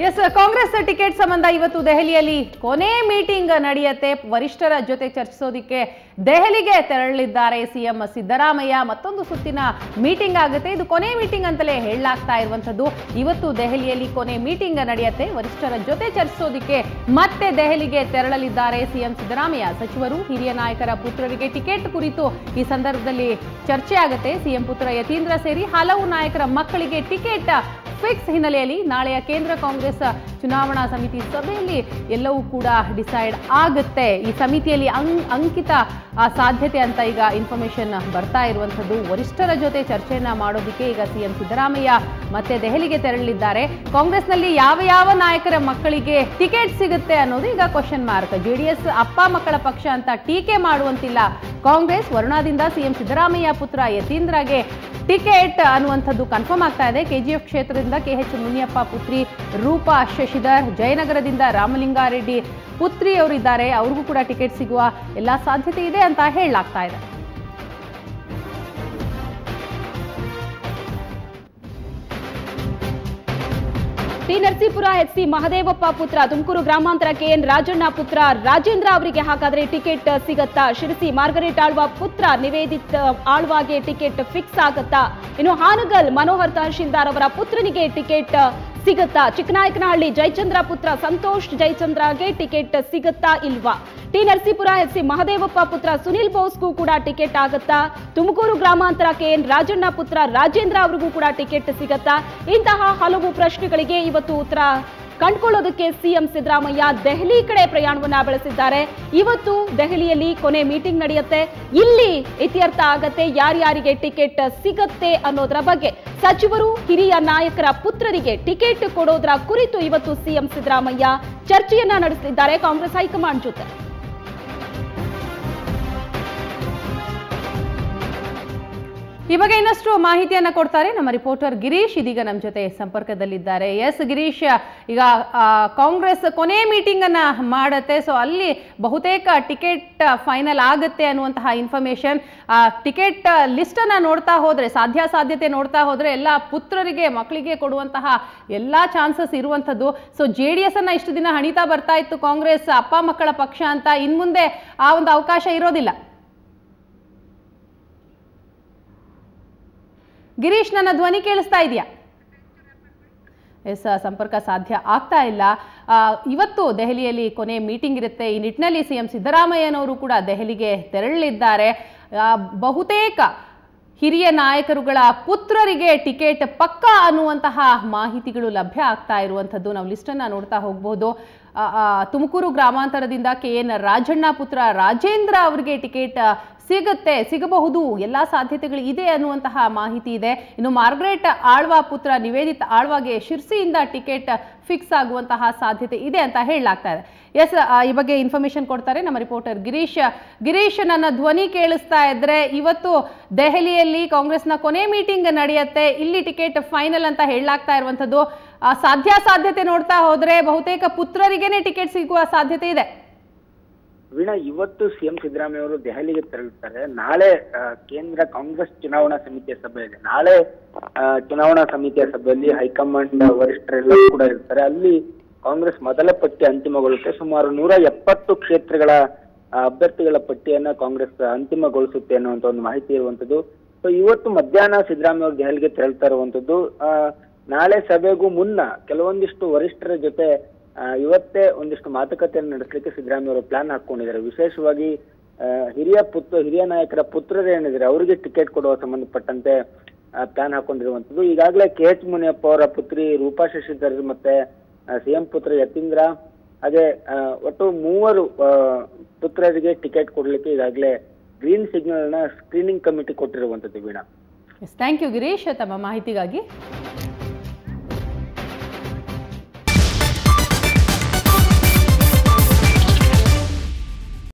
S Congress ticket ಸಂಬಂಧ ಇವತ್ತು ದೆಹಲಿಯಲ್ಲಿ ಕೊನೆ ಮೀಟಿಂಗ್ ನಡೆಯುತ್ತೆ. ವರಿಷ್ಠರ ಜೊತೆ ಚರ್ಚಿಸೋದಕ್ಕೆ ದೆಹಲಿಗೆ ತೆರಳಲಿದ್ದಾರೆ ಸಿಎಂ ಸಿದ್ದರಾಮಯ್ಯ. ಮತ್ತೊಂದು ಸುತ್ತಿನ ಮೀಟಿಂಗ್ ಆಗುತ್ತೆ. ಇದು ಕೊನೆ ಮೀಟಿಂಗ್ ಅಂತಲೇ ಹೇಳಲಾಗ್ತಾ ಇರುವಂತದ್ದು. ಇವತ್ತು ದೆಹಲಿಯಲ್ಲಿ ಕೊನೆ ಮೀಟಿಂಗ್ ನಡೆಯುತ್ತೆ. ವರಿಷ್ಠರ ಜೊತೆ ಚರ್ಚಿಸೋದಕ್ಕೆ ಮತ್ತೆ ದೆಹಲಿಗೆ ತೆರಳಲಿದ್ದಾರೆ ಸಿಎಂ ಸಿದ್ದರಾಮಯ್ಯ. ಸಚಿವರು ಹಿರಿಯ ನಾಯಕರ ಪುತ್ರರಿಗೆ ಟಿಕೆಟ್ ಕುರಿತು ಈ ಸಂದರ್ಭದಲ್ಲಿ ಚರ್ಚೆ ಆಗುತ್ತೆ. ಸಿಎಂ ಪುತ್ರ ಯತೀಂದ್ರ ಸೇರಿ ಹಲವು ನಾಯಕರ ಮಕ್ಕಳಿಗೆ ಟಿಕೆಟ್ ಫಿಕ್ಸ್ ಹಿನ್ನೆಲೆಯಲ್ಲಿ ನಾಳೆಯ ಕೇಂದ್ರ ಕಾಂಗ್ರೆಸ್ ಚುನಾವಣಾ ಸಮಿತಿ ಸಭೆಯಲ್ಲಿ ಎಲ್ಲವೂ ಕೂಡ ಡಿಸೈಡ್ ಆಗುತ್ತೆ. ಈ ಸಮಿತಿಯಲ್ಲಿ ಅಂಕಿತ ಸಾಧ್ಯತೆ ಅಂತ ಈಗ ಇನ್ಫಾರ್ಮೇಶನ್ ಬರ್ತಾ ಇರುವಂತದ್ದು. ವರಿಷ್ಠರ ಜೊತೆ ಚರ್ಚೆಯನ್ನ ಮಾಡೋದಕ್ಕೆ ಈಗ ಸಿಎಂ ಸಿದ್ದರಾಮಯ್ಯ ಮತ್ತೆ ದೆಹಲಿಗೆ ತೆರಳಲಿದ್ದಾರೆ. ಕಾಂಗ್ರೆಸ್ನಲ್ಲಿ ಯಾವ ನಾಯಕರ ಮಕ್ಕಳಿಗೆ ಟಿಕೆಟ್ ಸಿಗುತ್ತೆ ಅನ್ನೋದು ಈಗ ಕ್ವಶನ್ ಮಾರ್ಕ್. ಜೆಡಿಎಸ್ ಅಪ್ಪ ಮಕ್ಕಳ ಪಕ್ಷ ಅಂತ ಟೀಕೆ ಮಾಡುವಂತಿಲ್ಲ ಕಾಂಗ್ರೆಸ್. ವರುಣಾದಿಂದ ಸಿಎಂ ಸಿದ್ದರಾಮಯ್ಯ ಪುತ್ರ ಯತೀಂದ್ರಗೆ ಟಿಕೆಟ್ ಅನ್ನುವಂಥದ್ದು ಕನ್ಫರ್ಮ್ ಆಗ್ತಾ ಇದೆ. ಕೆಜಿಎಫ್ ಕ್ಷೇತ್ರದಿಂದ ಕೆಎಚ್ ಮುನಿಯಪ್ಪ ಪುತ್ರಿ ರೂಪಾ ಶಶಿಧರ್, ಜಯನಗರದಿಂದ ರಾಮಲಿಂಗಾರೆಡ್ಡಿ ಪುತ್ರಿ ಅವರಿದ್ದಾರೆ. ಅವ್ರಿಗೂ ಕೂಡ ಟಿಕೆಟ್ ಸಿಗುವ ಎಲ್ಲ ಸಾಧ್ಯತೆ ಇದೆ ಅಂತ ಹೇಳಲಾಗ್ತಾ ಇದೆ. ಟಿ ನರಸೀಪುರ ಎಚ್ಸಿ ಮಹದೇವಪ್ಪ ಪುತ್ರ, ತುಮಕೂರು ಗ್ರಾಮಾಂತರ ಕೆಎನ್ ರಾಜಣ್ಣ ಪುತ್ರ ರಾಜೇಂದ್ರ ಅವರಿಗೆ ಹಾಗಾದ್ರೆ ಟಿಕೆಟ್ ಸಿಗತ್ತಾ? ಶಿರಸಿ ಮಾರ್ಗರೇಟ್ ಆಳ್ವ ಪುತ್ರ ನಿವೇದಿತ್ ಆಳ್ವಾಗೆ ಟಿಕೆಟ್ ಫಿಕ್ಸ್ ಆಗತ್ತಾ? ಇನ್ನು ಹಾನಗಲ್ ಮನೋಹರ್ ತಹಶೀಲ್ದಾರ್ ಅವರ ಪುತ್ರನಿಗೆ ಟಿಕೆಟ್ ಸಿಗತ್ತಾ? ಚಿಕ್ಕನಾಯಕನಹಳ್ಳಿ ಜಯಚಂದ್ರ ಪುತ್ರ ಸಂತೋಷ್ ಜಯಚಂದ್ರಗೆ ಟಿಕೆಟ್ ಸಿಗತ್ತಾ ಇಲ್ವಾ? ಟಿ ನರಸೀಪುರ ಎಚ್ಸಿ ಮಹದೇವಪ್ಪ ಪುತ್ರ ಸುನಿಲ್ ಬೋಸ್ಗೂ ಕೂಡ ಟಿಕೆಟ್ ಆಗತ್ತಾ? ತುಮಕೂರು ಗ್ರಾಮಾಂತರ ಕೆಎನ್ ರಾಜಣ್ಣ ಪುತ್ರ ರಾಜೇಂದ್ರ ಅವರಿಗೂ ಕೂಡ ಟಿಕೆಟ್ ಸಿಗತ್ತಾ? ಇಂತಹ ಹಲವು ಪ್ರಶ್ನೆಗಳಿಗೆ ಇವತ್ತು ಉತ್ತರ ಕಂಡುಕೊಳ್ಳೋದಕ್ಕೆ ಸಿಎಂ ಸಿದ್ದರಾಮಯ್ಯ ದೆಹಲಿ ಕಡೆ ಪ್ರಯಾಣವನ್ನ ಬೆಳೆಸಿದ್ದಾರೆ. ಇವತ್ತು ದೆಹಲಿಯಲ್ಲಿ ಕೊನೆ ಮೀಟಿಂಗ್ ನಡೆಯುತ್ತೆ. ಇಲ್ಲಿ ಇತ್ಯರ್ಥ ಆಗತ್ತೆ ಯಾರ್ಯಾರಿಗೆ ಟಿಕೆಟ್ ಸಿಗತ್ತೆ ಅನ್ನೋದರ ಬಗ್ಗೆ. ಸಚಿವರು ಹಿರಿಯ ನಾಯಕರ ಪುತ್ರರಿಗೆ ಟಿಕೆಟ್ ಕೊಡೋದರ ಕುರಿತು ಇವತ್ತು ಸಿಎಂ ಸಿದ್ದರಾಮಯ್ಯ ಚರ್ಚೆಯನ್ನ ನಡೆಸಲಿದ್ದಾರೆ ಕಾಂಗ್ರೆಸ್ ಹೈಕಮಾಂಡ್ ಜೊತೆ. ಈ ಬಗ್ಗೆ ಇನ್ನಷ್ಟು ಮಾಹಿತಿಯನ್ನ ಕೊಡ್ತಾರೆ ನಮ್ಮ ರಿಪೋರ್ಟರ್ ಗಿರೀಶ್. ಇದೀಗ ನಮ್ಮ ಜೊತೆ ಸಂಪರ್ಕದಲ್ಲಿದ್ದಾರೆ. ಎಸ್ ಗಿರೀಶ್, ಈಗ ಕಾಂಗ್ರೆಸ್ ಕೊನೆ ಮೀಟಿಂಗ್ ಅನ್ನ ಮಾಡುತ್ತೆ. ಸೊ ಅಲ್ಲಿ ಬಹುತೇಕ ಟಿಕೆಟ್ ಫೈನಲ್ ಆಗುತ್ತೆ ಅನ್ನುವಂತಹ ಇನ್ಫಾರ್ಮೇಶನ್. ಟಿಕೆಟ್ ಲಿಸ್ಟ್ ಅನ್ನ ನೋಡ್ತಾ ಹೋದ್ರೆ, ಸಾಧ್ಯತೆ ನೋಡ್ತಾ ಹೋದ್ರೆ ಎಲ್ಲ ಪುತ್ರರಿಗೆ ಮಕ್ಕಳಿಗೆ ಕೊಡುವಂತಹ ಎಲ್ಲಾ ಚಾನ್ಸಸ್ ಇರುವಂತದ್ದು. ಸೊ JDS ಅನ್ನ ಇಷ್ಟು ದಿನ ಹಣಿತಾ ಬರ್ತಾ ಇತ್ತು ಕಾಂಗ್ರೆಸ್ ಅಪ್ಪ ಮಕ್ಕಳ ಪಕ್ಷ ಅಂತ. ಇನ್ಮುಂದೆ ಆ ಒಂದು ಅವಕಾಶ ಇರೋದಿಲ್ಲ. ಗಿರೀಶ್, ನನ್ನ ಧ್ವನಿ ಕೇಳಿಸ್ತಾ ಇದೆಯಾ? ಎಸ್, ಸಂಪರ್ಕ ಸಾಧ್ಯ ಆಗ್ತಾ ಇಲ್ಲ. ಇವತ್ತು ದೆಹಲಿಯಲ್ಲಿ ಕೊನೆ ಮೀಟಿಂಗ್ ಇರುತ್ತೆ. ಈ ನಿಟ್ಟಿನಲ್ಲಿ ಸಿಎಂ ಸಿದ್ದರಾಮಯ್ಯನವರು ಕೂಡ ದೆಹಲಿಗೆ ತೆರಳಲಿದ್ದಾರೆ. ಬಹುತೇಕ ಹಿರಿಯ ನಾಯಕರುಗಳ ಪುತ್ರರಿಗೆ ಟಿಕೆಟ್ ಪಕ್ಕ ಅನ್ನುವಂತಹ ಮಾಹಿತಿಗಳು ಲಭ್ಯ ಆಗ್ತಾ ಇರುವಂಥದ್ದು. ನಾವು ಲಿಸ್ಟನ್ನು ನೋಡ್ತಾ ಹೋಗ್ಬೋದು. ತುಮಕೂರು ಗ್ರಾಮಾಂತರದಿಂದ ಕೆಎನ್ ರಾಜಣ್ಣ ಪುತ್ರ ರಾಜೇಂದ್ರ ಅವರಿಗೆ ಟಿಕೆಟ್ ಸಿಗಬಹುದು, ಎಲ್ಲ ಸಾಧ್ಯತೆಗಳು ಇದೆ ಅನ್ನುವಂತಹ ಮಾಹಿತಿ ಇದೆ. ಇನ್ನು ಮಾರ್ಗರೇಟ್ ಆಳ್ವ ಪುತ್ರ ನಿವೇದಿತ್ ಆಳ್ವಾಗೆ ಶಿರ್ಸಿಯಿಂದ ಟಿಕೆಟ್ ಫಿಕ್ಸ್ ಆಗುವಂತಹ ಸಾಧ್ಯತೆ ಇದೆ ಅಂತ ಹೇಳಲಾಗ್ತಾ ಇದೆ. ಎಸ್, ಈ ಬಗ್ಗೆ ಇನ್ಫಾರ್ಮೇಶನ್ ಕೊಡ್ತಾರೆ ನಮ್ಮ ರಿಪೋರ್ಟರ್ ಗಿರೀಶ್. ಗಿರೀಶ್, ನನ್ನ ಧ್ವನಿ ಕೇಳಿಸ್ತಾ ಇದ್ರೆ ಇವತ್ತು ದೆಹಲಿಯಲ್ಲಿ ಕಾಂಗ್ರೆಸ್ನ ಕೊನೆ ಮೀಟಿಂಗ್ ನಡೆಯುತ್ತೆ. ಇಲ್ಲಿ ಟಿಕೆಟ್ ಫೈನಲ್ ಅಂತ ಹೇಳಲಾಗ್ತಾ ಇರುವಂತದ್ದು. ಸಾಧ್ಯತೆ ನೋಡ್ತಾ ಹೋದ್ರೆ ಬಹುತೇಕ ಪುತ್ರರಿಗೇನೆ ಟಿಕೆಟ್ ಸಿಗುವ ಸಾಧ್ಯತೆ ಇದೆ. ವೀಣಾ, ಇವತ್ತು ಸಿಎಂ ಸಿದ್ದರಾಮಯ್ಯ ಅವರು ದೆಹಲಿಗೆ ತೆರಳುತ್ತಾರೆ. ನಾಳೆ ಕೇಂದ್ರ ಕಾಂಗ್ರೆಸ್ ಚುನಾವಣಾ ಸಮಿತಿಯ ಸಭೆ ಇದೆ. ನಾಳೆ ಚುನಾವಣಾ ಸಮಿತಿಯ ಸಭೆಯಲ್ಲಿ ಹೈಕಮಾಂಡ್ ವರಿಷ್ಠರೆಲ್ಲ ಕೂಡ ಇರ್ತಾರೆ. ಅಲ್ಲಿ ಕಾಂಗ್ರೆಸ್ ಮೊದಲ ಪಟ್ಟಿ ಅಂತಿಮಗೊಳ್ಳುತ್ತೆ. ಸುಮಾರು 170 ಕ್ಷೇತ್ರಗಳ ಅಭ್ಯರ್ಥಿಗಳ ಪಟ್ಟಿಯನ್ನ ಕಾಂಗ್ರೆಸ್ ಅಂತಿಮಗೊಳಿಸುತ್ತೆ ಅನ್ನುವಂತ ಒಂದು ಮಾಹಿತಿ ಇರುವಂತದ್ದು. ಸೊ ಇವತ್ತು ಮಧ್ಯಾಹ್ನ ಸಿದ್ದರಾಮಯ್ಯ ಅವರು ದೆಹಲಿಗೆ ತೆರಳ್ತಾ ಇರುವಂತದ್ದು. ನಾಳೆ ಸಭೆಗೂ ಮುನ್ನ ಕೆಲವೊಂದಿಷ್ಟು ವರಿಷ್ಠರ ಜೊತೆ ಇವತ್ತೇ ಒಂದಿಷ್ಟು ಮಾತುಕತೆಯನ್ನು ನಡೆಸಲಿಕ್ಕೆ ಸಿದ್ದರಾಮಯ್ಯ ಅವರು ಪ್ಲಾನ್ ಹಾಕೊಂಡಿದ್ದಾರೆ. ವಿಶೇಷವಾಗಿ ಹಿರಿಯ ನಾಯಕರ ಪುತ್ರರು ಏನಿದ್ದಾರೆ ಅವರಿಗೆ ಟಿಕೆಟ್ ಕೊಡುವ ಸಂಬಂಧಪಟ್ಟಂತೆ ಪ್ಲಾನ್ ಹಾಕೊಂಡಿರುವಂತದ್ದು. ಈಗಾಗಲೇ ಕೆಎಚ್ ಮುನಿಯಪ್ಪ ಅವರ ಪುತ್ರಿ ರೂಪಾ ಶಶಿಧರ್ ಮತ್ತೆ ಸಿಎಂ ಪುತ್ರ ಯತೀಂದ್ರ, ಹಾಗೆ ಒಟ್ಟು 3 ಪುತ್ರರಿಗೆ ಟಿಕೆಟ್ ಕೊಡ್ಲಿಕ್ಕೆ ಈಗಾಗಲೇ ಗ್ರೀನ್ ಸಿಗ್ನಲ್ ನ ಸ್ಕ್ರೀನಿಂಗ್ ಕಮಿಟಿ ಕೊಟ್ಟಿರುವಂತದ್ದು. ವೀಣಾ, ಥ್ಯಾಂಕ್ ಯು ಗಿರೀಶ್ ತಮ್ಮ ಮಾಹಿತಿಗಾಗಿ.